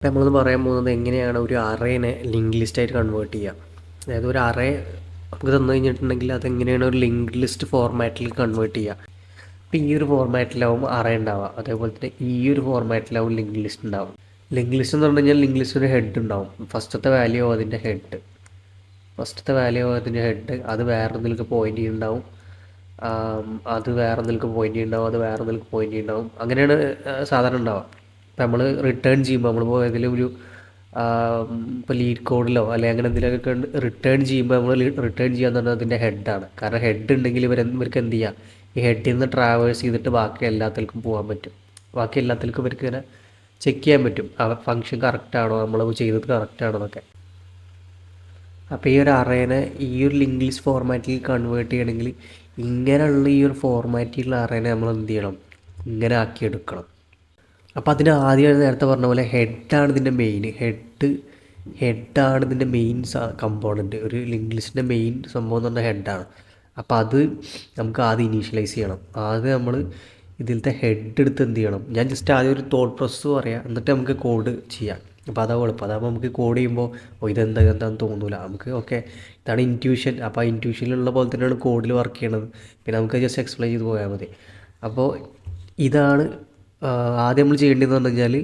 ഇപ്പം നമ്മളൊന്ന് പറയാൻ പോകുന്നത് എങ്ങനെയാണ് ഒരു അറേനെ ലിങ്ക് ലിസ്റ്റായിട്ട് കൺവേർട്ട് ചെയ്യുക. അതായത് ഒരു അറേ നമുക്ക് തന്നു കഴിഞ്ഞിട്ടുണ്ടെങ്കിൽ അതെങ്ങനെയാണ് ഒരു ലിങ്ക് ലിസ്റ്റ് ഫോർമാറ്റിൽ കൺവേർട്ട് ചെയ്യുക. ഇപ്പം ഈ ഒരു ഫോർമാറ്റിലാവും അറേ ഉണ്ടാവുക, അതേപോലെ തന്നെ ഈ ഒരു ഫോർമാറ്റിലാവും ലിങ്ക് ലിസ്റ്റ് ഉണ്ടാവും. ലിങ്ക് ലിസ്റ്റ് എന്ന് പറഞ്ഞു കഴിഞ്ഞാൽ ലിങ്ക് ലിസ്റ്റിന് ഹെഡ് ഉണ്ടാവും. ഫസ്റ്റത്തെ വാല്യൂ അതിൻ്റെ ഹെഡ്, അത് വേറെ എന്തെങ്കിലും പോയിന്റ് ചെയ്യുന്നുണ്ടാവും, അത് വേറെ എന്തെങ്കിലും പോയിന്റ് ചെയ്യുന്നുണ്ടാവും, അത് വേറെ എന്തെങ്കിലും പോയിന്റ് ചെയ്യുന്നുണ്ടാവും. അങ്ങനെയാണ് സാധാരണ ഉണ്ടാവുക. ഇപ്പം നമ്മൾ റിട്ടേൺ ചെയ്യുമ്പോൾ നമ്മളിപ്പോൾ ഏതെങ്കിലും ഒരു ഇപ്പോൾ ലീഡ് കോഡിലോ അല്ലെങ്കിൽ അങ്ങനെ എന്തെങ്കിലുമൊക്കെ റിട്ടേൺ ചെയ്യുമ്പോൾ നമ്മൾ റിട്ടേൺ ചെയ്യാന്ന് പറഞ്ഞാൽ അതിൻ്റെ ഹെഡാണ്. കാരണം ഹെഡ് ഉണ്ടെങ്കിൽ ഇവർക്ക് എന്ത് ചെയ്യാം, ഈ ഹെഡിൽ നിന്ന് ട്രാവേഴ്സ് ചെയ്തിട്ട് ബാക്കി എല്ലാത്തിലേക്കും പോകാൻ പറ്റും. ബാക്കി എല്ലാത്തിലേക്കും ഇവർക്ക് ഇങ്ങനെ ചെക്ക് ചെയ്യാൻ പറ്റും ആ ഫംഗ്ഷൻ കറക്റ്റാണോ, നമ്മൾ ചെയ്തത് കറക്റ്റാണോ എന്നൊക്കെ. അപ്പോൾ ഈ ഒരു അറേനെ ഈ ഒരു ലിങ്ക് ലിസ്റ്റ് ഫോർമാറ്റിൽ കൺവേർട്ട് ചെയ്യണമെങ്കിൽ ഇങ്ങനെയുള്ള ഈ ഒരു ഫോർമാറ്റിലുള്ള അറേനെ നമ്മൾ എന്ത് ചെയ്യണം, ഇങ്ങനെ ആക്കിയെടുക്കണം. അപ്പോൾ അതിന് ആദ്യം നേരത്തെ പറഞ്ഞ പോലെ ഹെഡാണ് ഇതിൻ്റെ മെയിൻ. ഹെഡാണ് ഇതിൻ്റെ മെയിൻ കമ്പോണൻറ്റ്. ഒരു ലിങ്ക് ലിസ്റ്റിൻ്റെ മെയിൻ സംഭവം എന്ന് പറഞ്ഞാൽ ഹെഡാണ്. അപ്പോൾ അത് നമുക്ക് ആദ്യം ഇനീഷ്യലൈസ് ചെയ്യണം. ആദ്യം നമ്മൾ ഇതിലത്തെ ഹെഡ് എടുത്ത് എന്ത് ചെയ്യണം, ഞാൻ ജസ്റ്റ് ആദ്യം ഒരു തോട്ട് പ്രോസസ്സ് പറയാം, എന്നിട്ട് നമുക്ക് കോഡ് ചെയ്യാം. അപ്പോൾ അതാ എളുപ്പം. അതാകുമ്പോൾ നമുക്ക് കോഡ് ചെയ്യുമ്പോൾ ഇതെന്താണെന്ന് തോന്നില്ല. നമുക്ക് ഓക്കെ ഇതാണ് ഇൻറ്റ്യൂഷൻ, അപ്പോൾ ആ ഇൻറ്റ്യൂഷനിലുള്ള പോലെ തന്നെയാണ് കോഡിൽ വർക്ക് ചെയ്യണത്. പിന്നെ നമുക്ക് ജസ്റ്റ് എക്സ്പ്ലെയിൻ ചെയ്ത് പോയാൽ മതി. അപ്പോൾ ഇതാണ് ആദ്യം നമ്മൾ ചെയ്യേണ്ടതെന്ന് പറഞ്ഞു കഴിഞ്ഞാൽ,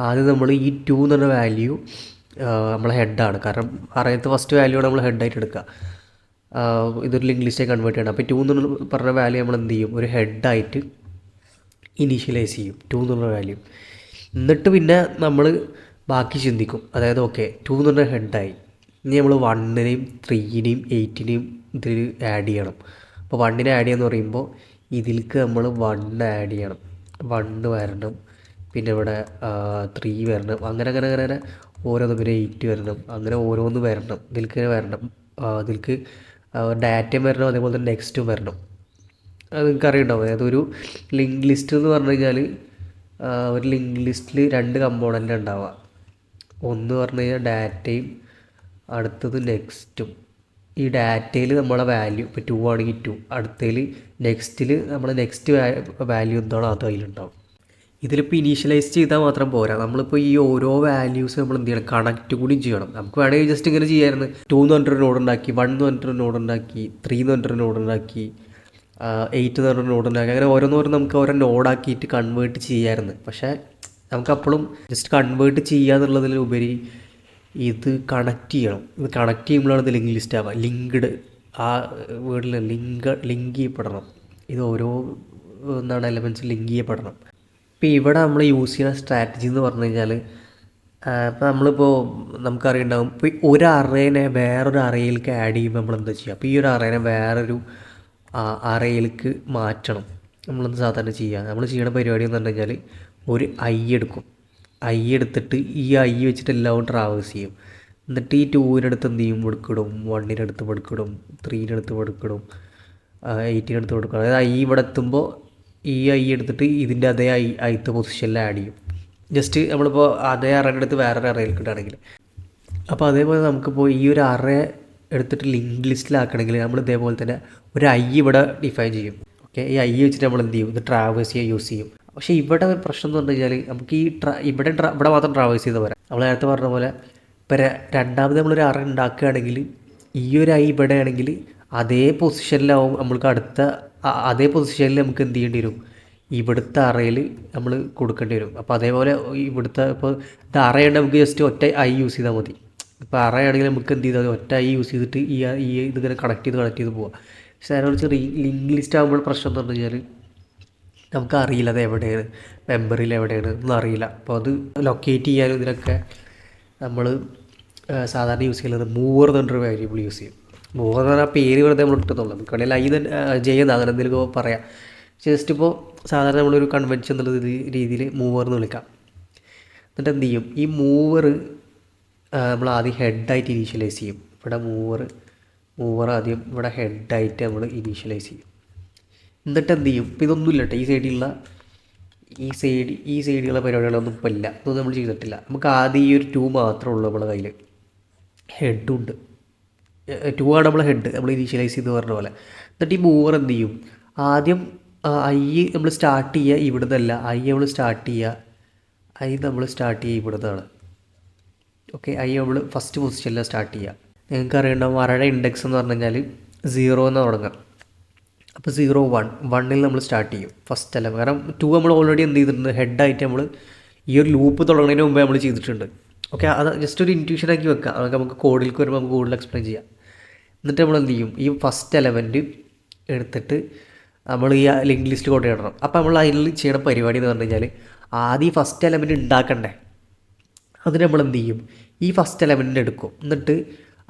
ആദ്യം നമ്മൾ ഈ 2 എന്ന് പറഞ്ഞ വാല്യൂ നമ്മളെ ഹെഡാണ്. കാരണം അറിയാത്ത ഫസ്റ്റ് വാല്യൂ ആണ് നമ്മൾ ഹെഡായിട്ട് എടുക്കുക. ഇതൊരു ലിങ്ക് ലിസ്റ്റായി കൺവേർട്ട് ചെയ്യണം. അപ്പോൾ 2 എന്ന് പറഞ്ഞ വാല്യൂ നമ്മൾ എന്ത് ചെയ്യും, ഒരു ഹെഡായിട്ട് ഇനീഷ്യലൈസ് ചെയ്യും 2 എന്നുള്ള വാല്യൂ. എന്നിട്ട് പിന്നെ നമ്മൾ ബാക്കി ചിന്തിക്കും. അതായത് ഓക്കെ 2 എന്ന് പറഞ്ഞ ഹെഡായി, ഇനി നമ്മൾ 1നെയും 3നെയും 8നെയും ഇതിൽ ആഡ് ചെയ്യണം. അപ്പോൾ 1നെ ആഡ് ചെയ്യാന്ന് പറയുമ്പോൾ ഇതിലേക്ക് നമ്മൾ 1 ആഡ് ചെയ്യണം, 1 വരണം, പിന്നെ ഇവിടെ 3 വരണം, അങ്ങനെ ഓരോന്ന്, പിന്നെ 8 വരണം, അങ്ങനെ ഓരോന്ന് വരണം, ഇതിലേക്ക് വരണം. ഇതിലേക്ക് ഡാറ്റയും വരണം, അതേപോലെ തന്നെ നെക്സ്റ്റും വരണം. അത് നിങ്ങൾക്ക് അറിയുണ്ടാവും. അതായത് ഒരു ലിങ്ക് ലിസ്റ്റ് എന്ന് പറഞ്ഞു കഴിഞ്ഞാൽ ഒരു ലിങ്ക് ലിസ്റ്റിൽ 2 കമ്പോണൻ്റ് ഉണ്ടാവുക. ഒന്ന് പറഞ്ഞു കഴിഞ്ഞാൽ ഡാറ്റയും അടുത്തത് നെക്സ്റ്റും. ഈ ഡാറ്റയിൽ നമ്മളെ വാല്യൂ ഇപ്പോൾ 2 ആണെങ്കിൽ 2, അടുത്തതിൽ നെക്സ്റ്റിൽ നമ്മൾ നെക്സ്റ്റ് വാല്യൂ എന്താണോ അത് അതിലുണ്ടാവും. ഇതിലിപ്പോൾ ഇനീഷ്യലൈസ് ചെയ്താൽ മാത്രം പോരാ, നമ്മളിപ്പോൾ ഈ ഓരോ വാല്യൂസ് നമ്മൾ എന്ത് ചെയ്യണം, കണക്റ്റ് കൂടി ചെയ്യണം. നമുക്ക് വേണമെങ്കിൽ ജസ്റ്റ് ഇങ്ങനെ ചെയ്യാമായിരുന്നു. 2 എന്ന് പറഞ്ഞിട്ടൊരു നോഡ് ഉണ്ടാക്കി, 1 എന്ന് പറഞ്ഞിട്ടൊരു നോഡ് ഉണ്ടാക്കി, 3 എന്ന് പറഞ്ഞിട്ടൊരു നോഡ് ഉണ്ടാക്കി, 8 എന്ന് പറഞ്ഞൊരു നോഡ് ഉണ്ടാക്കി, അങ്ങനെ ഓരോന്നോരം നമുക്ക് ഓരോ നോഡാക്കിയിട്ട് കൺവേർട്ട് ചെയ്യാമായിരുന്നു. പക്ഷേ നമുക്കപ്പോഴും ജസ്റ്റ് കൺവേർട്ട് ചെയ്യുക എന്നുള്ളതിലുപരി ഇത് കണക്റ്റ് ചെയ്യണം. ഇത് കണക്റ്റ് ചെയ്യുമ്പോഴാണ് ഇത് ലിങ്ക് ലിസ്റ്റ് ആവുക. ലിങ്ക്ഡ്, ആ വേർഡിൽ ലിങ്ക് ചെയ്യപ്പെടണം. ഇത് ഓരോ എന്താണ് എലമെൻറ്റ്സ് ലിങ്ക് ചെയ്യപ്പെടണം. ഇപ്പോൾ ഇവിടെ നമ്മൾ യൂസ് ചെയ്യുന്ന സ്ട്രാറ്റജി എന്ന് പറഞ്ഞു കഴിഞ്ഞാൽ, ഇപ്പോൾ നമ്മളിപ്പോൾ നമുക്കറിയുണ്ടാകും, ഇപ്പോൾ ഒരു അറേനെ വേറൊരു അറേയിലേക്ക് ആഡ് ചെയ്യുമ്പോൾ നമ്മൾ എന്താ ചെയ്യുക, അപ്പോൾ ഈ ഒരു അറേനെ വേറൊരു അറേയിലേക്ക് മാറ്റണം. നമ്മളെന്ത് സാധാരണ ചെയ്യുക, നമ്മൾ ചെയ്യുന്ന പരിപാടി എന്ന് പറഞ്ഞു കഴിഞ്ഞാൽ ഒരു എടുക്കും. എടുത്തിട്ട് ഈ വെച്ചിട്ട് എല്ലാം ട്രാവേഴ്സ് ചെയ്യും. എന്നിട്ട് ഈ 2-നെടുത്ത് എന്ത് ചെയ്യും, വെടുക്കിടും, 1-നെടുത്ത് വെടുക്കിടും, 3-നെടുത്ത് വെടുക്കിടും, 8-നെടുത്ത് വെടുക്കിടും. അതായത് ഇവിടെ എത്തുമ്പോൾ ഈ എടുത്തിട്ട് ഇതിൻ്റെ അതേ ഐത്തെ പൊസിഷനിൽ ആഡ് ചെയ്യും. ജസ്റ്റ് നമ്മളിപ്പോൾ അതേ അറേൻ്റെ അടുത്ത് വേറൊരു അറേയിലേക്ക് ഇടുകയാണെങ്കിൽ. അപ്പോൾ അതേപോലെ നമുക്കിപ്പോൾ ഈ ഒരു അറേ എടുത്തിട്ട് ലിങ്ക് ലിസ്റ്റിലാക്കണമെങ്കിൽ നമ്മൾ ഇതേപോലെ തന്നെ ഒരു ഇവിടെ ഡിഫൈൻ ചെയ്യും. ഓക്കെ, ഈ വെച്ചിട്ട് നമ്മൾ എന്ത് ചെയ്യും, ഇത് ട്രാവേഴ്സ് ചെയ്യാൻ യൂസ് ചെയ്യും. പക്ഷേ ഇവിടെ ഒരു പ്രശ്നം എന്ന് പറഞ്ഞു കഴിഞ്ഞാൽ, നമുക്ക് ഇവിടെ മാത്രം ട്രാവേഴ്സ് ചെയ്ത് പോരാ. നമ്മൾ നേരത്തെ പറഞ്ഞ പോലെ ഇപ്പോൾ രണ്ടാമത് നമ്മളൊരു അറ ഉണ്ടാക്കുകയാണെങ്കിൽ ഈ ഒരു ഇവിടെ ആണെങ്കിൽ അതേ പൊസിഷനിലാവും നമ്മൾക്ക് അതേ പൊസിഷനിൽ നമുക്ക് എന്ത് ചെയ്യേണ്ടി വരും, ഇവിടുത്തെ അറയിൽ നമ്മൾ കൊടുക്കേണ്ടി വരും. അപ്പോൾ അതേപോലെ ഇവിടുത്തെ ഇപ്പോൾ ഇത് അറയുണ്ട്, നമുക്ക് ജസ്റ്റ് ഒറ്റ യൂസ് ചെയ്താൽ മതി. ഇപ്പോൾ അറയാണെങ്കിൽ നമുക്ക് എന്ത് ചെയ്താൽ ഒറ്റ യൂസ് ചെയ്തിട്ട് ഇതിങ്ങനെ കണക്ട് ചെയ്ത് പോവുക. പക്ഷേ അതിനെ കുറിച്ച് ലിങ്ക് ലിസ്റ്റ് ആകുമ്പോൾ പ്രശ്നം എന്ന് പറഞ്ഞു കഴിഞ്ഞാൽ നമുക്കറിയില്ല അത് എവിടെയാണ്, മെമ്മറിയിൽ എവിടെയാണ് ഒന്നും അറിയില്ല. അപ്പോൾ അത് ലൊക്കേറ്റ് ചെയ്യാനും ഇതിനൊക്കെ നമ്മൾ സാധാരണ യൂസ് ചെയ്യുന്നത് മൂവർ എന്ന് പറഞ്ഞൊരു വേരിയബിൾ യൂസ് ചെയ്യും. മൂവർ എന്ന് പറഞ്ഞാൽ പേര് വെറുതെ നമ്മൾ ഇട്ടെന്നുള്ളൂ. നമുക്ക് വേണമെങ്കിൽ ചെയ്യുന്ന അങ്ങനെ എന്തെങ്കിലും പറയാം. ജസ്റ്റ് ഇപ്പോൾ സാധാരണ നമ്മളൊരു കൺവെൻഷൻ എന്നുള്ള രീതിയിൽ മൂവർ എന്ന് വിളിക്കാം. എന്നിട്ട് എന്ത് ചെയ്യും, ഈ മൂവർ നമ്മൾ ആദ്യം ഹെഡായിട്ട് ഇനീഷ്യലൈസ് ചെയ്യും. ഇവിടെ മൂവർ ആദ്യം ഇവിടെ ഹെഡായിട്ട് നമ്മൾ ഇനീഷ്യലൈസ് ചെയ്യും. എന്നിട്ട് എന്ത് ചെയ്യും, ഇപ്പോൾ ഇതൊന്നുമില്ല കേട്ടോ, ഈ സൈഡിലുള്ള പരിപാടികളൊന്നും ഇപ്പോൾ ഇല്ല, ഇതൊന്നും നമ്മൾ ചെയ്തിട്ടില്ല. നമുക്ക് ആദ്യം ഈ ഒരു 2 മാത്രമേ ഉള്ളൂ നമ്മുടെ കയ്യിൽ. ഹെഡുണ്ട്, 2 ആണ് നമ്മളെ ഹെഡ്, നമ്മൾ ഇനീഷ്യലൈസ് ചെയ്ത് പറഞ്ഞ പോലെ. എന്നിട്ട് ഈ മൂവർ എന്ത് ചെയ്യും, ആദ്യം നമ്മൾ സ്റ്റാർട്ട് ചെയ്യുക ഇവിടുന്നല്ല, നമ്മൾ സ്റ്റാർട്ട് ചെയ്യുക ഇവിടെ നിന്നാണ്. ഓക്കെ, ഐ നമ്മൾ ഫസ്റ്റ് പൊസിഷനിൽ സ്റ്റാർട്ട് ചെയ്യുക. നിങ്ങൾക്ക് അറിയണ്ടാവും അറയുടെ ഇൻഡെക്സ് എന്ന് പറഞ്ഞു കഴിഞ്ഞാൽ 0 എന്ന് തുടങ്ങാം. അപ്പോൾ 0 1 1ൽ നമ്മൾ സ്റ്റാർട്ട് ചെയ്യും ഫസ്റ്റ് അല്ല, കാരണം 2 നമ്മൾ ഓൾറെഡി എന്ത് ചെയ്തിട്ടുണ്ട്, ഹെഡായിട്ട് നമ്മൾ ഈ ഒരു ലൂപ്പ് തുടങ്ങുന്നതിന് മുമ്പേ നമ്മൾ ചെയ്തിട്ടുണ്ട്. ഓക്കെ, അത് ജസ്റ്റ് ഒരു ഇൻറ്റ്യൂഷൻ ആക്കി വെക്കുക. അതൊക്കെ നമുക്ക് കോഡിലേക്ക് വരുമ്പോൾ നമുക്ക് കൂടുതൽ എക്സ്പ്ലെയിൻ ചെയ്യാം. എന്നിട്ട് നമ്മൾ എന്ത് ചെയ്യും, ഈ ഫസ്റ്റ് എലമെൻറ്റ് എടുത്തിട്ട് നമ്മൾ ഈ ലിങ്ക് ലിസ്റ്റ് കൊണ്ട് ഇടണം. അപ്പോൾ നമ്മൾ അതിൽ ചെയ്യണ പരിപാടി എന്ന് പറഞ്ഞു കഴിഞ്ഞാൽ ആദ്യം ഫസ്റ്റ് എലമെൻറ്റ് ഉണ്ടാക്കണ്ടേ, അതിന് നമ്മൾ എന്ത് ചെയ്യും, ഈ ഫസ്റ്റ് എലമെൻറ്റിന് എടുക്കും. എന്നിട്ട്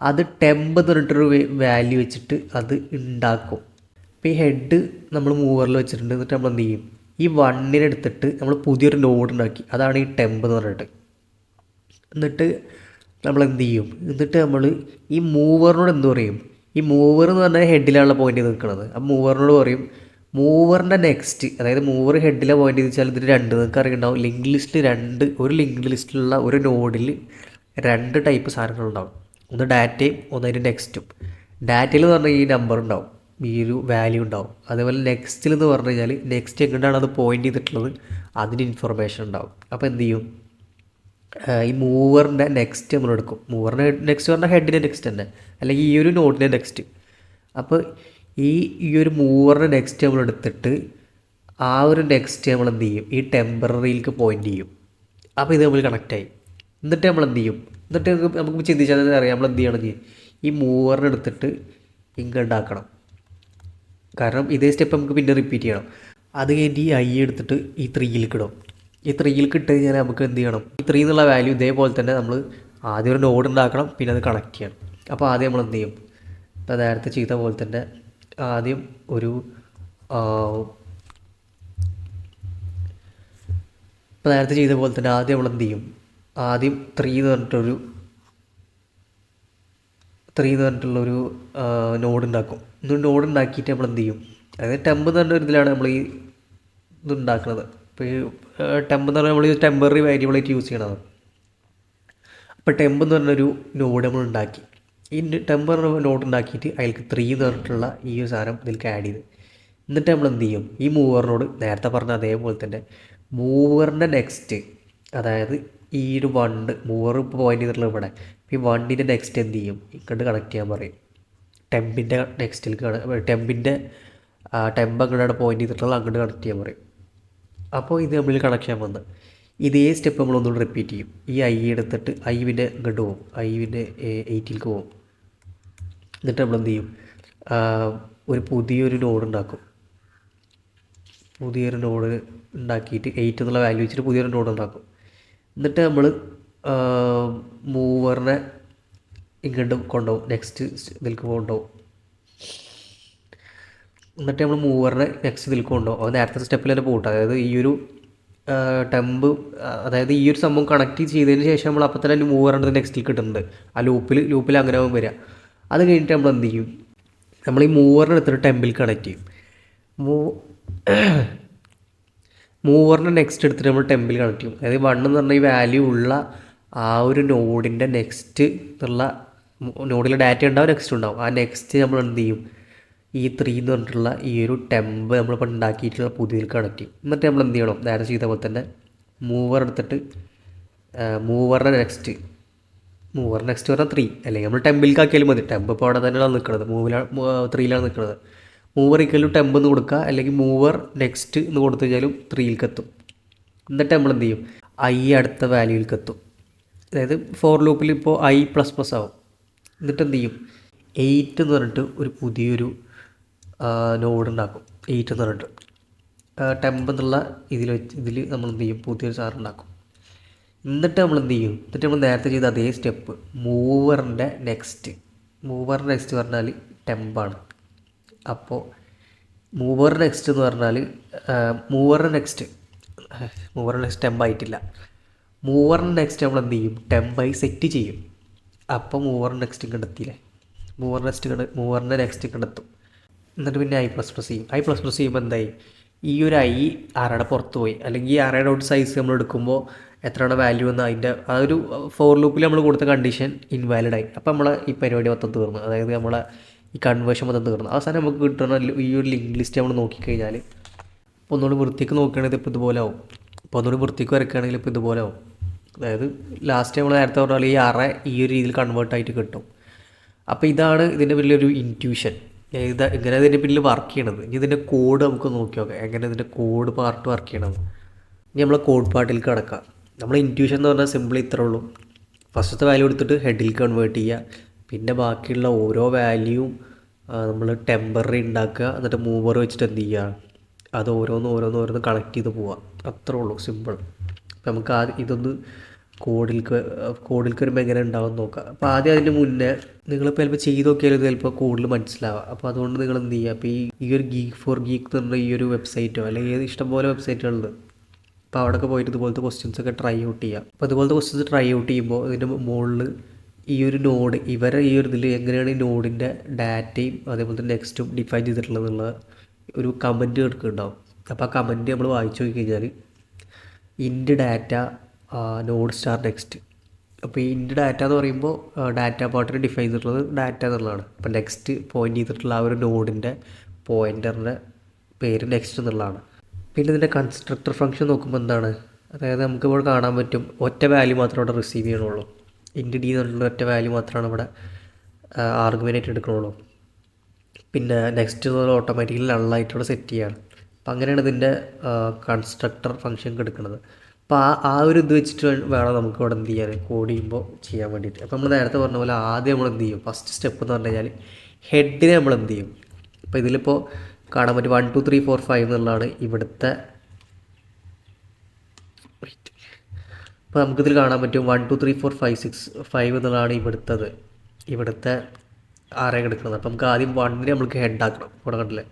അത് ടെമ്പ് എന്ന് പറഞ്ഞിട്ടൊരു വാല്യൂ വെച്ചിട്ട് അത് ഉണ്ടാക്കും. ഇപ്പോൾ ഈ ഹെഡ് നമ്മൾ മൂവറിൽ വെച്ചിട്ടുണ്ട്. എന്നിട്ട് നമ്മൾ എന്ത് ചെയ്യും, ഈ 1നെ എടുത്തിട്ട് നമ്മൾ പുതിയൊരു നോഡ് ഉണ്ടാക്കി, അതാണ് ഈ ടെമ്പ് എന്ന് പറഞ്ഞിട്ട്. എന്നിട്ട് നമ്മൾ എന്ത് ചെയ്യും, എന്നിട്ട് നമ്മൾ ഈ മൂവറിനോട് എന്ത് പറയും, ഈ മൂവർ എന്ന് പറഞ്ഞാൽ ഹെഡിലുള്ള പോയിന്റ് നിൽക്കുന്നത്. ആ മൂവറിനോട് പറയും മൂവറിൻ്റെ നെക്സ്റ്റ്, അതായത് മൂവർ ഹെഡിലെ പോയിന്റ് വെച്ചാൽ ഇതിന് രണ്ട് നിങ്ങൾക്ക് അറിയുണ്ടാവും. ലിങ്ക് ലിസ്റ്റിൽ ഒരു ലിങ്ക് ലിസ്റ്റിലുള്ള ഒരു നോഡിൽ 2 ടൈപ്പ് സാധനങ്ങളുണ്ടാവും. ഒന്ന് ഡാറ്റയും ഒന്ന് അതിൻ്റെ നെക്സ്റ്റും. ഡാറ്റയിൽ എന്ന് പറഞ്ഞാൽ ഈ നമ്പർ ഉണ്ടാവും, ഈ ഒരു വാല്യൂ ഉണ്ടാവും. അതേപോലെ നെക്സ്റ്റിൽ എന്ന് പറഞ്ഞു കഴിഞ്ഞാൽ നെക്സ്റ്റ് എങ്ങോട്ടാണ് അത് പോയിന്റ് ചെയ്തിട്ടുള്ളത് അതിന് ഇൻഫർമേഷൻ ഉണ്ടാവും. അപ്പോൾ എന്ത് ചെയ്യും, ഈ മൂവറിൻ്റെ നെക്സ്റ്റ് നമ്മൾ എടുക്കും. മൂവറിൻ്റെ നെക്സ്റ്റ് പറഞ്ഞാൽ ഹെഡിൻ്റെ നെക്സ്റ്റ് തന്നെ, അല്ലെങ്കിൽ ഈ ഒരു നോഡിൻ്റെ നെക്സ്റ്റ്. അപ്പോൾ ഈ ഒരു മൂവറിൻ്റെ നെക്സ്റ്റ് നമ്മൾ എടുത്തിട്ട് ആ ഒരു നെക്സ്റ്റ് നമ്മൾ എന്ത് ചെയ്യും, ഈ ടെമ്പററിയിലേക്ക് പോയിന്റ് ചെയ്യും. അപ്പോൾ ഇത് നമ്മൾ കണക്റ്റായി. എന്നിട്ട് നമ്മൾ എന്ത് ചെയ്യും, എന്നിട്ട് നമുക്ക് ചിന്തിച്ചാൽ അറിയാം നമ്മൾ എന്ത് ചെയ്യണം, ഈ മൂവറിനെ എടുത്തിട്ട് ഇങ്ങോട്ടാക്കണം. കാരണം ഇതേ സ്റ്റെപ്പ് നമുക്ക് പിന്നെ റിപ്പീറ്റ് ചെയ്യണം. അത് കഴിഞ്ഞിട്ട് ഈ ഐ എടുത്തിട്ട് ഈ 3ലേക്ക് ഇടും. ഈ 3ലേക്ക് ഇട്ട് കഴിഞ്ഞാൽ നമുക്ക് എന്ത് ചെയ്യണം, ഈ 3 എന്നുള്ള വാല്യൂ ഇതേപോലെ തന്നെ നമ്മൾ ആദ്യം ഒരു നോഡ് ഉണ്ടാക്കണം, പിന്നെ അത് കണക്ട് ചെയ്യണം. അപ്പോൾ ആദ്യം നമ്മൾ എന്ത് ചെയ്യും, ഇപ്പോൾ നേരത്തെ ചെയ്ത പോലെ തന്നെ ആദ്യം ആദ്യം നമ്മൾ എന്ത് ചെയ്യും, ആദ്യം 3 എന്ന് പറഞ്ഞിട്ടുള്ളൊരു നോഡ് ഉണ്ടാക്കും. നോഡ് ഉണ്ടാക്കിയിട്ട് നമ്മൾ എന്ത് ചെയ്യും, അതായത് ടെമ്പ് എന്ന് പറഞ്ഞ ഒരു ഇതിലാണ് നമ്മൾ ഈ ഇത് ഉണ്ടാക്കുന്നത്. ഇപ്പോൾ ഈ ടെമ്പ് എന്ന് പറഞ്ഞാൽ നമ്മൾ ഈ ടെമ്പററി വേരിയബിളായിട്ട് യൂസ് ചെയ്യണത്. അപ്പോൾ ടെമ്പ് എന്ന് പറഞ്ഞൊരു നോഡ് നമ്മൾ ഉണ്ടാക്കി. ഈ ടെമ്പ് പറഞ്ഞ നോഡ് ഉണ്ടാക്കിയിട്ട് അതിലേക്ക് 3 എന്ന് പറഞ്ഞിട്ടുള്ള ഈ ഒരു സാധനം ഇതിലേക്ക് ആഡ് ചെയ്ത്, എന്നിട്ട് നമ്മൾ എന്ത് ചെയ്യും, ഈ മൂവറിനോട് നേരത്തെ പറഞ്ഞ അതേപോലെ തന്നെ മൂവറിൻ്റെ നെക്സ്റ്റ്, അതായത് ഈ ഒരു 1 മൂവർ ഇപ്പോൾ പോയിന്റ് ചെയ്തിട്ടുള്ള ഇവിടെ, ഈ 1ൻ്റെ നെക്സ്റ്റ് എന്ത് ചെയ്യും, ഇങ്ങോട്ട് കണക്ട് ചെയ്യാൻ പറയും. ടെമ്പിൻ്റെ നെക്സ്റ്റിലേക്ക് ടെമ്പ് അങ്ങോട്ടാണ് പോയിന്റ് ചെയ്തിട്ടുള്ളത്, അങ്ങോട്ട് കണക്ട് ചെയ്യാൻ പറയും. അപ്പോൾ ഇത് നമ്മൾ കണക്ഷൻ വന്ന് ഇതേ സ്റ്റെപ്പ് നമ്മൾ ഒന്നുകൂടി റിപ്പീറ്റ് ചെയ്യും. ഈ ഐ എടുത്തിട്ട് ഐവിൻ്റെ ഇങ്ങോട്ട് പോകും, ഐവിൻ്റെ 8ലേക്ക് പോകും. എന്നിട്ട് നമ്മൾ എന്ത് ചെയ്യും, ഒരു പുതിയൊരു നോഡ് ഉണ്ടാക്കും. പുതിയൊരു നോഡ് ഉണ്ടാക്കിയിട്ട് 8 എന്നുള്ള വാല്യൂ വെച്ചിട്ട് പുതിയൊരു നോഡ് ഉണ്ടാക്കും. എന്നിട്ട് നമ്മൾ മൂവറിനെ ഇങ്ങോട്ട് കൊണ്ടുപോകും, നെക്സ്റ്റ് ഇതിലേക്ക് കൊണ്ടുപോകും. എന്നിട്ട് നമ്മൾ മൂവറിനെ നെക്സ്റ്റ് ഇതിലേക്ക് കൊണ്ടുപോകും. അത് നേരത്തെ സ്റ്റെപ്പിൽ തന്നെ പോകട്ടെ. അതായത് ഈ ഒരു ടെമ്പ്, അതായത് ഈ ഒരു സംഭവം കണക്ട് ചെയ്തതിന് ശേഷം നമ്മൾ അപ്പോൾ തന്നെ മൂവറിൻ്റെ നെക്സ്റ്റിലേക്ക് കിട്ടുന്നുണ്ട്. ആ ലൂപ്പിൽ അങ്ങനെ വരിക. അത് കഴിഞ്ഞിട്ട് നമ്മൾ എന്ത് ചെയ്യും, നമ്മൾ ഈ മൂവറിനെ എടുത്തിട്ട് ടെമ്പിൽ കണക്ട് ചെയ്യും. മൂവറിൻ്റെ നെക്സ്റ്റ് എടുത്തിട്ട് നമ്മൾ ടെമ്പിൽ കണക്ട് ചെയ്യും. അതായത് 1 എന്ന് പറഞ്ഞാൽ ഈ വാല്യൂ ഉള്ള ആ ഒരു നോഡിൻ്റെ നെക്സ്റ്റ് എന്നുള്ള നോഡിൽ ഡാറ്റ ഉണ്ടാവും, നെക്സ്റ്റ് ഉണ്ടാവും. ആ നെക്സ്റ്റ് നമ്മൾ എന്ത് ചെയ്യും, ഈ 3 എന്ന് പറഞ്ഞിട്ടുള്ള ഈ ഒരു ടെമ്പ് നമ്മളിപ്പോൾ ഉണ്ടാക്കിയിട്ടുള്ള പുതിയതിൽ കണക്ട് ചെയ്യും. എന്നിട്ട് നമ്മൾ എന്ത് ചെയ്യണം, നേരെ ചെയ്ത പോലെ തന്നെ മൂവർ എടുത്തിട്ട് മൂവറിൻ്റെ നെക്സ്റ്റ് പറഞ്ഞാൽ 3, അല്ലെങ്കിൽ നമ്മൾ ടെമ്പിലേക്ക് ആക്കിയാലും മതി. ടെമ്പ് ഇപ്പോൾ അവിടെ തന്നെയാണ് നിൽക്കുന്നത്, 3ലാണ് നിൽക്കുന്നത്. മൂവർ ഈക്വൽ ടെമ്പ് എന്ന് കൊടുക്കുക, അല്ലെങ്കിൽ മൂവർ നെക്സ്റ്റ് എന്ന് കൊടുത്തു കഴിഞ്ഞാലും 3ലേക്ക് എത്തും. എന്നിട്ട് നമ്മൾ എന്ത് ചെയ്യും, ഐ അടുത്ത വാല്യൂയിലേക്ക് എത്തും. അതായത് ഫോർ ലൂപ്പിൽ ഇപ്പോൾ i++ ആവും. എന്നിട്ട് എന്ത് ചെയ്യും, 8 എന്ന് പറഞ്ഞിട്ട് ഒരു പുതിയൊരു നോഡ് ഉണ്ടാക്കും. 8 എന്ന് പറഞ്ഞിട്ട് ടെമ്പ് എന്നുള്ള ഇതിൽ നമ്മൾ എന്ത് ചെയ്യും, പുതിയൊരു സാധനം ഉണ്ടാക്കും. എന്നിട്ട് നമ്മൾ എന്ത് ചെയ്യും, എന്നിട്ട് നമ്മൾ നേരത്തെ ചെയ്ത അതേ സ്റ്റെപ്പ് മൂവറിൻ്റെ നെക്സ്റ്റ് പറഞ്ഞാൽ ടെമ്പാണ്. അപ്പോൾ മൂവറിൻ്റെ നെക്സ്റ്റ് എന്ന് പറഞ്ഞാൽ മൂവറിൻ്റെ നെക്സ്റ്റ് ടെമ്പായിട്ടില്ല. മൂവറിൻ്റെ നെക്സ്റ്റ് നമ്മൾ എന്ത് ചെയ്യും, ടെമ്പായി സെറ്റ് ചെയ്യും. അപ്പോൾ മൂവറിൻ്റെ നെക്സ്റ്റ് കണ്ടെത്തിയില്ലേ, മൂവറിൻ്റെ നെക്സ്റ്റ് കണ്ടെത്തും. എന്നിട്ട് പിന്നെ i++ ചെയ്യും. i++ ചെയ്യുമ്പോൾ എന്തായി, ഈ ഒരു ഐ അറയുടെ പുറത്ത് പോയി, അല്ലെങ്കിൽ ഈ അറയുടെ ഔട്ട് സൈസ് നമ്മൾ എടുക്കുമ്പോൾ എത്രയാണ് വാല്യൂ എന്ന് അതിൻ്റെ ആ ഒരു ഫോർ ലൂപ്പിൽ നമ്മൾ കൊടുത്ത കണ്ടീഷൻ ഇൻവാലിഡായി. അപ്പോൾ നമ്മളെ ഈ പരിപാടി മൊത്തം തീർന്നു. അതായത് നമ്മളെ ഈ കൺവേർഷൻ മൊത്തം തീർന്നു. അവസാനം നമുക്ക് കിട്ടുന്ന ഈ ഒരു ലിങ്ക് ലിസ്റ്റ് നമ്മൾ നോക്കിക്കഴിഞ്ഞാൽ ഇപ്പോൾ ഒന്നുകൂടി വൃത്തിക്ക് നോക്കുകയാണെങ്കിൽ ഇപ്പോൾ ഇതുപോലെ ആവും. ഇപ്പോൾ ഒന്നുകൂടി വൃത്തിക്ക് വരയ്ക്കുകയാണെങ്കിൽ ഇപ്പോൾ ഇതുപോലെ ആവും. അതായത് ലാസ്റ്റ് നമ്മൾ നേരത്തെ പറഞ്ഞ പോലെ ഈ അറേ ഈ ഒരു രീതിയിൽ കൺവേർട്ടായിട്ട് കിട്ടും. അപ്പോൾ ഇതാണ് ഇതിൻ്റെ വലിയൊരു ഇൻറ്റ്യൂഷൻ. ഇത് എങ്ങനെ ഇതിൻ്റെ പിന്നിൽ വർക്ക് ചെയ്യണത്. ഇനി ഇതിൻ്റെ കോഡ് നമുക്ക് നോക്കി നോക്കാം, എങ്ങനെ ഇതിൻ്റെ കോഡ് പാർട്ട് വർക്ക് ചെയ്യണത്. ഇനി നമ്മൾ കോഡ് പാർട്ടിലേക്ക് കിടക്കാം. നമ്മൾ ഇൻറ്റ്യൂഷൻ എന്ന് പറഞ്ഞാൽ സിമ്പിൾ ഇത്രേ ഉള്ളൂ. ഫസ്റ്റത്തെ വാല്യൂ എടുത്തിട്ട് ഹെഡിൽ കൺവേർട്ട് ചെയ്യുക, പിന്നെ ബാക്കിയുള്ള ഓരോ വാല്യൂവും നമ്മൾ ടെമ്പററി ഉണ്ടാക്കുക, എന്നിട്ട് മൂവർ വെച്ചിട്ട് എന്ത് ചെയ്യുക, അത് ഓരോന്ന് കണക്ട് ചെയ്ത് പോവുക. അത്രേ ഉള്ളൂ, സിമ്പിൾ. അപ്പോൾ നമുക്ക് ഇതൊന്ന് കോഡിലേക്ക് വരുമ്പോൾ എങ്ങനെ ഉണ്ടാവും നോക്കാം. അപ്പോൾ ആദ്യം അതിന് മുന്നേ നിങ്ങളിപ്പോൾ ചിലപ്പോൾ ചെയ്ത് നോക്കിയാലും ചിലപ്പോൾ കൂടുതൽ മനസ്സിലാവുക. അപ്പോൾ അതുകൊണ്ട് നിങ്ങൾ എന്ത് ചെയ്യുക, അപ്പോൾ ഈ ഒരു ഗീക്ക് ഫോർ ഗീക്ക് എന്ന് പറഞ്ഞ ഈ ഒരു വെബ്സൈറ്റോ അല്ലെങ്കിൽ ഏത് ഇഷ്ടംപോലെ വെബ്സൈറ്റുകളുണ്ട്. അപ്പോൾ അവിടെയൊക്കെ പോയിട്ട് ഇതുപോലത്തെ ക്വസ്റ്റ്യൻസ് ഒക്കെ ട്രൈ ഔട്ട് ചെയ്യുക. അപ്പോൾ ഇതുപോലത്തെ ക്വസ്റ്റ്യൻസ് ട്രൈ ഔട്ട് ചെയ്യുമ്പോൾ ഇതിൻ്റെ മുകളിൽ ഈ ഒരു നോഡ്, ഇവരെ ഈ ഒരു ഇതിൽ എങ്ങനെയാണ് ഈ നോഡിൻ്റെ ഡാറ്റയും അതേപോലെ തന്നെ നെക്സ്റ്റും ഡിഫൈൻ ചെയ്തിട്ടുള്ളതെന്നുള്ള ഒരു കമൻറ്റ് എടുക്കുന്നുണ്ടാവും. അപ്പോൾ ആ കമൻറ്റ് നമ്മൾ വായിച്ചു നോക്കി കഴിഞ്ഞാൽ ഇൻഡ് ഡാറ്റ നോഡ് സ്റ്റാർ നെക്സ്റ്റ്. അപ്പോൾ ഈ ഇൻഡ് ഡാറ്റ എന്ന് പറയുമ്പോൾ ഡാറ്റ പാർട്ടിന് ഡിഫൈൻ ചെയ്തിട്ടുള്ളത് ഡാറ്റ എന്നുള്ളതാണ്. അപ്പോൾ നെക്സ്റ്റ് പോയിൻ്റ് ചെയ്തിട്ടുള്ള ആ ഒരു നോഡിൻ്റെ പോയിൻ്ററിൻ്റെ പേര് നെക്സ്റ്റ് എന്നുള്ളതാണ്. പിന്നെ ഇതിൻ്റെ കൺസ്ട്രക്ടർ ഫംഗ്ഷൻ നോക്കുമ്പോൾ എന്താണ്, അതായത് നമുക്കിവിടെ കാണാൻ പറ്റും ഒറ്റ വാല്യൂ മാത്രമേ ഇവിടെ റിസീവ് ചെയ്യണുള്ളൂ. ഇൻഡ് ഡി എന്നുള്ള ഒറ്റ വാല്യൂ മാത്രമാണ് ഇവിടെ ആർഗ്യുമെൻ്റായിട്ട് എടുക്കണുള്ളൂ. പിന്നെ നെക്സ്റ്റ് എന്നുള്ള ഓട്ടോമാറ്റിക്കലി നള്ളായിട്ട് ഇവിടെ സെറ്റ് ചെയ്യുകയാണ്. അപ്പോൾ അങ്ങനെയാണ് ഇതിൻ്റെ കൺസ്ട്രക്ടർ ഫംഗ്ഷൻ എടുക്കുന്നത്. അപ്പോൾ ആ ഒരു ഇത് വെച്ചിട്ട് വേണം നമുക്ക് ഇവിടെ എന്ത് ചെയ്യാൻ, കോഡ് ചെയ്യുമ്പോൾ ചെയ്യാൻ വേണ്ടിയിട്ട്. അപ്പോൾ നമ്മൾ നേരത്തെ പറഞ്ഞ പോലെ ആദ്യം നമ്മൾ എന്ത് ചെയ്യും, ഫസ്റ്റ് സ്റ്റെപ്പ് എന്ന് പറഞ്ഞു കഴിഞ്ഞാൽ ഹെഡിനെ നമ്മൾ എന്ത് ചെയ്യും. അപ്പോൾ ഇതിലിപ്പോൾ കാണാൻ പറ്റും 1 2 3 4 5 എന്നുള്ളതാണ് ഇവിടുത്തെ. അപ്പോൾ നമുക്കിതിൽ കാണാൻ പറ്റും 1 2 3 4 5 6 5 എന്നുള്ളതാണ് ഇവിടുത്തെ ആരെ എടുക്കുന്നത്. അപ്പോൾ നമുക്ക് ആദ്യം 1നെ നമുക്ക് ഹെഡാക്കണം. ഇവിടെ കണ്ടില്ലേ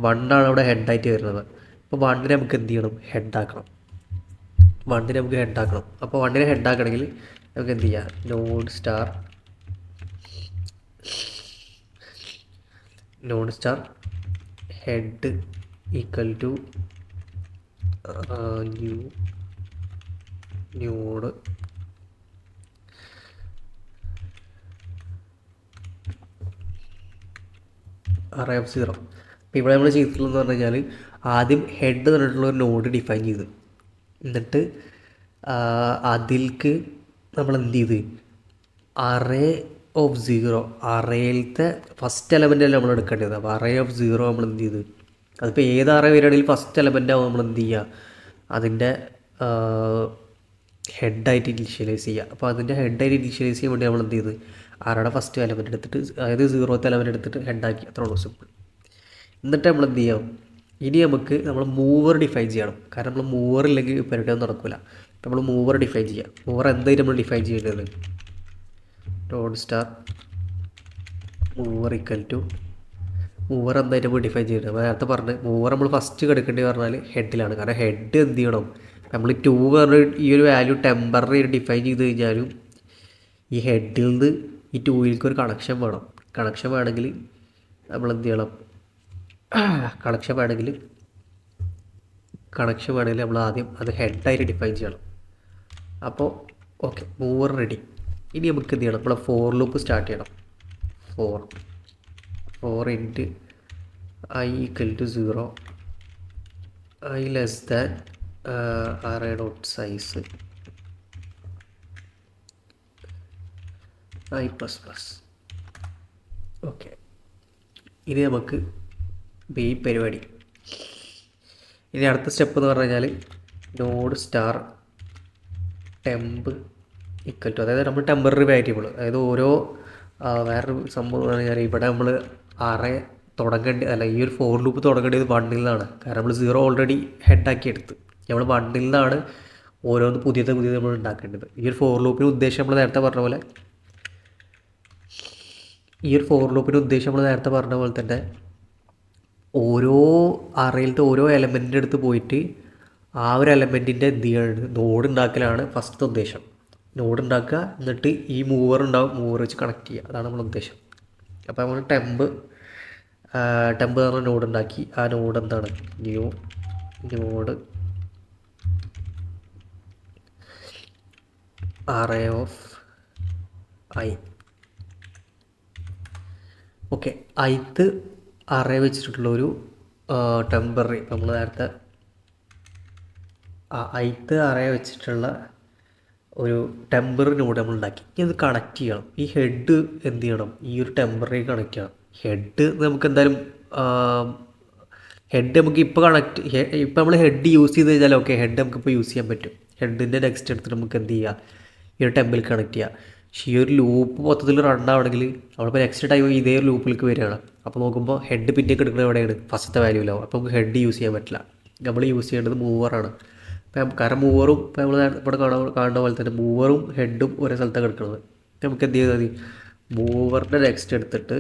1 ആണ് ഇവിടെ ഹെഡായിട്ട് വരുന്നത്. അപ്പോൾ 1നെ നമുക്ക് എന്ത് ചെയ്യണം, ഹെഡാക്കണം. 1നെ നമുക്ക് ഹെഡാക്കണം. അപ്പോൾ 1നെ ഹെഡാക്കണമെങ്കിൽ നമുക്ക് എന്ത് ചെയ്യാം, node star head equal to node array of 0. അപ്പോൾ ഇവിടെ നമ്മൾ ചെയ്തിട്ടുള്ളതെന്ന് പറഞ്ഞു കഴിഞ്ഞാൽ ആദ്യം ഹെഡ് എന്ന് പറഞ്ഞിട്ടുള്ള ഒരു നോഡ് ഡിഫൈൻ ചെയ്ത്, എന്നിട്ട് അതിൽക്ക് നമ്മൾ എന്ത് ചെയ്ത് array of 0, അറേയിലത്തെ ഫസ്റ്റ് എലമെൻ്റ് അല്ല നമ്മൾ എടുക്കേണ്ടത്. അപ്പോൾ array of 0 നമ്മൾ എന്ത് ചെയ്ത്, അതിപ്പോൾ ഏത് അറേ വരികയാണെങ്കിൽ ഫസ്റ്റ് എലമെൻ്റ് ആവും നമ്മൾ എന്ത് ചെയ്യുക, അതിൻ്റെ ഹെഡായിട്ട് ഇനിഷ്യലൈസ് ചെയ്യുക. അപ്പോൾ അതിൻ്റെ ഹെഡായിട്ട് ഇനിഷ്യലൈസ് ചെയ്യാൻ വേണ്ടി നമ്മൾ എന്ത് ചെയ്ത് അറയുടെ ഫസ്റ്റ് എലമെൻ്റ് എടുത്തിട്ട്, അതായത് 0th എലമെൻ്റ് എടുത്തിട്ട് ഹെഡാക്കി. അത്ര ഉള്ളൂ, സിമ്പിൾ. എന്നിട്ട് നമ്മൾ എന്ത് ചെയ്യാം, ഇനി നമ്മൾ മൂവർ ഡിഫൈൻ ചെയ്യണം. കാരണം നമ്മൾ മൂവർ ഇല്ലെങ്കിൽ പരിപാടി ഒന്നും നടക്കില്ല. അപ്പോൾ നമ്മൾ മൂവർ ഡിഫൈൻ ചെയ്യുക. മൂവർ എന്തായിട്ട് നമ്മൾ ഡിഫൈൻ ചെയ്യേണ്ടത്, നോഡ് സ്റ്റാർ മൂവർ ഈക്വൽ ടു മൂവർ എന്തായിട്ട് നമ്മൾ ഡിഫൈൻ ചെയ്യേണ്ടത്. അപ്പോൾ നേരത്തെ പറഞ്ഞ് മൂവർ നമ്മൾ ഫസ്റ്റ് കിടക്കേണ്ടി പറഞ്ഞാൽ ഹെഡിലാണ്. കാരണം ഹെഡ് എന്ത് ചെയ്യണം, നമ്മൾ 2 പറഞ്ഞ ഈ ഒരു വാല്യൂ ടെമ്പററി ഡിഫൈൻ ചെയ്ത് കഴിഞ്ഞാലും ഈ ഹെഡിൽ നിന്ന് ഈ 2ലേക്ക് ഒരു കണക്ഷൻ വേണം. കണക്ഷൻ വേണമെങ്കിൽ നമ്മൾ എന്ത് ചെയ്യണം, കണക്ഷൻ വേണമെങ്കിൽ നമ്മൾ ആദ്യം അത് ഹെഡായിട്ട് ഡിഫൈൻ ചെയ്യണം. അപ്പോൾ ഓക്കെ, മൂവർ റെഡി. ഇനി നമുക്ക് എന്ത് ചെയ്യണം, നമ്മൾ ഫോർ ലൂപ്പ് സ്റ്റാർട്ട് ചെയ്യണം. 4 int I equal to 0, I less than array dot size I plus plus. Okay, ഇനി നമുക്ക് ഈ പരിപാടി. ഇനി അടുത്ത സ്റ്റെപ്പ് എന്ന് പറഞ്ഞു കഴിഞ്ഞാൽ node star temp equal to, അതായത് നമ്മൾ ടെമ്പററി വേരിയബിൾ, അതായത് ഓരോ വേറൊരു സംഭവം എന്ന് പറഞ്ഞാൽ ഇവിടെ നമ്മൾ അറേ ഈ ഒരു ഫോർ ലൂപ്പ് തുടങ്ങേണ്ടത് 1ൽ നിന്നാണ്. കാരണം നമ്മൾ 0 ഓൾറെഡി ഹെഡാക്കി എടുത്ത്, നമ്മൾ 1ൽ നിന്നാണ് ഓരോന്ന് പുതിയത് നമ്മൾ ഉണ്ടാക്കേണ്ടത്. ഈ ഒരു ഫോർ ലൂപ്പിന് ഉദ്ദേശം നമ്മൾ നേരത്തെ പറഞ്ഞ പോലെ തന്നെ ഓരോ അറയിലത്തെ ഓരോ എലമെൻറ്റിൻ്റെ അടുത്ത് പോയിട്ട് ആ ഒരു എലമെൻറ്റിൻ്റെ എന്ത് ചെയ്യാണ്, നോഡ് ഉണ്ടാക്കലാണ് ഫസ്റ്റ് ഉദ്ദേശം. നോഡ് ഉണ്ടാക്കുക, എന്നിട്ട് ഈ മൂവർ വെച്ച് കണക്ട് ചെയ്യുക, അതാണ് നമ്മുടെ ഉദ്ദേശം. അപ്പോൾ നമ്മൾ ടെമ്പ് പറഞ്ഞ നോഡ് ഉണ്ടാക്കി. ആ നോഡ് എന്താണ്, node array of I. Okay, ith array വെച്ചിട്ടുള്ളൊരു ടെമ്പററി, നമ്മൾ നേരത്തെ ith അറേ വെച്ചിട്ടുള്ള ഒരു ടെമ്പററി നോഡ് നമ്മൾ ഉണ്ടാക്കി. ഇനി അത് കണക്ട് ചെയ്യണം. ഈ ഹെഡ് എന്ത് ചെയ്യണം, ഈ ഒരു ടെമ്പററി കണക്ട് ചെയ്യണം. ഹെഡ് നമുക്ക് എന്തായാലും ഹെഡ് നമുക്ക് ഇപ്പോൾ ഇപ്പോൾ നമ്മൾ ഹെഡ് യൂസ് ചെയ്ത് കഴിഞ്ഞാൽ ഓക്കെ, ഹെഡ് നമുക്കിപ്പോൾ യൂസ് ചെയ്യാൻ പറ്റും. ഹെഡിൻ്റെ നെക്സ്റ്റ് എടുത്തിട്ട് നമുക്ക് എന്ത് ചെയ്യുക, ഈ ഒരു ടെമ്പിൽ കണക്ട് ചെയ്യുക. പക്ഷേ ഈ ഒരു ലൂപ്പ് മൊത്തത്തിൽ റൺ ആവണമെങ്കിൽ നമ്മളിപ്പോൾ നെക്സ്റ്റ് ടൈം ഇതേ ലൂപ്പിലേക്ക് വരികയാണ്. അപ്പോൾ നോക്കുമ്പോൾ ഹെഡ് പിന്നേക്ക് എടുക്കുന്നത് എവിടെയാണ്, ഫസ്റ്റത്തെ വാല്യൂലാവും. അപ്പോൾ നമുക്ക് ഹെഡ് യൂസ് ചെയ്യാൻ പറ്റില്ല. നമ്മൾ യൂസ് ചെയ്യേണ്ടത് മൂവറാണ്. കാരണം മൂവറും ഇപ്പോൾ നമ്മൾ ഇവിടെ കാണുന്ന പോലെ തന്നെ മൂവറും ഹെഡും ഒരേ സ്ഥലത്താണ് കിടക്കുന്നത്. നമുക്ക് എന്ത് ചെയ്താൽ മതി, മൂവറിൻ്റെ നെക്സ്റ്റ് എടുത്തിട്ട്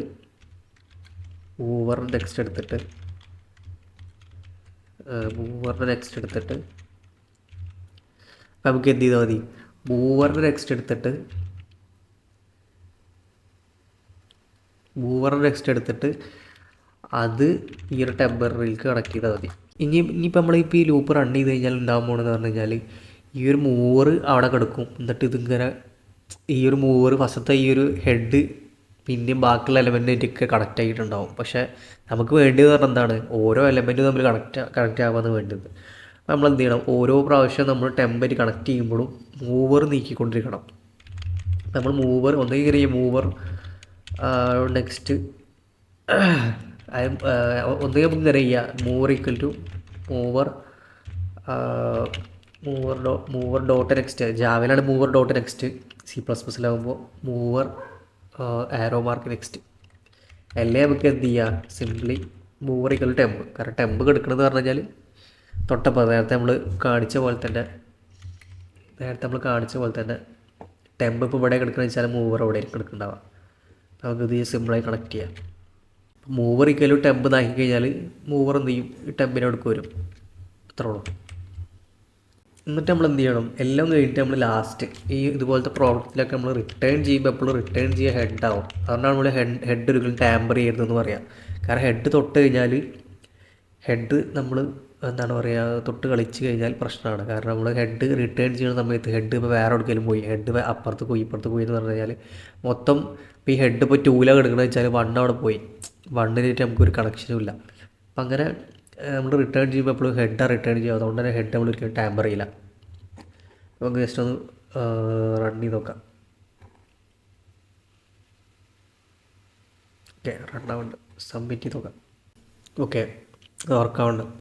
മൂവറിൻ്റെ നെക്സ്റ്റ് എടുത്തിട്ട് നമുക്ക് എന്ത് ചെയ്താൽ മതി, മൂവറിൻ്റെ നെക്സ്റ്റ് എടുത്തിട്ട് അത് ഈ ഒരു ടെമ്പററിയിലേക്ക് കണക്ട് ചെയ്താൽ മതി. ഇനിയിപ്പോൾ നമ്മളിപ്പോൾ ഈ ലൂപ്പ് റൺ ചെയ്ത് കഴിഞ്ഞാൽ ഉണ്ടാകാൻ പോകണമെന്ന് പറഞ്ഞു കഴിഞ്ഞാൽ ഈ ഒരു മൂവർ അവിടെ കിടക്കും. എന്നിട്ട് ഇതിങ്ങനെ ഈ ഒരു മൂവർ ഫസ്റ്റത്തെ ഈ ഒരു ഹെഡ് പിന്നെയും ബാക്കിയുള്ള എലമെൻറ്റിൻ്റെയൊക്കെ കണക്റ്റ് ആയിട്ടുണ്ടാവും. പക്ഷേ നമുക്ക് വേണ്ടത് പറഞ്ഞാൽ എന്താണ്, ഓരോ എലമെൻറ്റും തമ്മിൽ കണക്റ്റ് ആവാന്ന് വേണ്ടത്. അപ്പോൾ നമ്മൾ എന്ത് ചെയ്യണം, ഓരോ പ്രാവശ്യം നമ്മൾ ടെമ്പറ്റ് കണക്ട് ചെയ്യുമ്പോഴും മൂവർ നീക്കിക്കൊണ്ടിരിക്കണം. നമ്മൾ മൂവർ ഒന്നെങ്കിൽ മൂവർ നെക്സ്റ്റ് ഒന്നുകിൽ നമുക്ക് ഇങ്ങനെ ചെയ്യുക, mover equal to mover mover dot next. ജാവയിലാണ് മൂവർ ഡോട്ട് നെക്സ്റ്റ്, C++ലാകുമ്പോൾ മൂവർ ആരോ മാർക്ക് നെക്സ്റ്റ്. അല്ലേ നമുക്ക് എന്ത് ചെയ്യുക, സിംപ്ലി മൂവർ ഈക്വൽ ടെമ്പ്. കാരണം ടെമ്പ് കിടക്കണമെന്ന് പറഞ്ഞു കഴിഞ്ഞാൽ തൊട്ടപ്പോൾ നേരത്തെ നമ്മൾ കാണിച്ച പോലെ തന്നെ ടെമ്പ് ഇപ്പോൾ ഇവിടെ കിടക്കണമെന്ന് വെച്ചാൽ മൂവർ അവിടെ കിടക്കുന്നുണ്ടാവുക. നമുക്കിത് സിമ്പിളായി കണക്ട് ചെയ്യാം. മൂവർ ഈക്വൽ ടെമ്പ് നാക്കി കഴിഞ്ഞാൽ മൂവർ എന്ത് ചെയ്യും, ഈ ടെമ്പിനെ അടുക്ക് വരും. അത്രേ ഉള്ളൂ. എന്നിട്ട് നമ്മൾ എന്ത് ചെയ്യണം, എല്ലാം കഴിഞ്ഞിട്ട് നമ്മൾ ലാസ്റ്റ് ഈ ഇതുപോലത്തെ പ്രോഡക്റ്റിലൊക്കെ നമ്മൾ റിട്ടേൺ ചെയ്യുമ്പോൾ എപ്പോഴും റിട്ടേൺ ചെയ്യുക ഹെഡാവും. അതുകൊണ്ടാണ് നമ്മൾ ഹെഡ് ഒരിക്കലും ടാമ്പർ ചെയ്യരുതെന്ന് പറയാം. കാരണം ഹെഡ് തൊട്ട് കഴിഞ്ഞാൽ ഹെഡ് നമ്മൾ എന്താണ് പറയുക, തൊട്ട് കളിച്ച് കഴിഞ്ഞാൽ പ്രശ്നമാണ്. കാരണം നമ്മൾ ഹെഡ് റിട്ടേൺ ചെയ്യുന്ന സമയത്ത് ഹെഡ് ഇപ്പോൾ വേറെ എവിടെയെങ്കിലും പോയി, ഹെഡ് അപ്പുറത്ത് പോയി ഇപ്പുറത്ത് പോയി എന്ന് പറഞ്ഞു കഴിഞ്ഞാൽ മൊത്തം ഇപ്പോൾ ഈ ഹെഡ് ഇപ്പോൾ 2 കിടക്കണമെന്ന് വെച്ചാൽ 1 അവിടെ പോയി, 1-നായിട്ട് നമുക്കൊരു കണക്ഷനും ഇല്ല. അപ്പം അങ്ങനെ നമ്മൾ റിട്ടേൺ ചെയ്യുമ്പോൾ എപ്പോഴും ഹെഡാണ് റിട്ടേൺ ചെയ്യുക. അതുകൊണ്ട് തന്നെ ഹെഡ് നമ്മൾ ഒരിക്കലും ടാമ്പർ ചെയ്യില്ല. നമുക്ക് ജസ്റ്റ് ഒന്ന് റൺ ചെയ്ത് നോക്കാം. ഓക്കെ, റൺ ആവുന്നുണ്ട്. സബ്മിറ്റ് ചെയ്ത് നോക്കാം. ഓക്കെ, വർക്കാവുന്നുണ്ട്.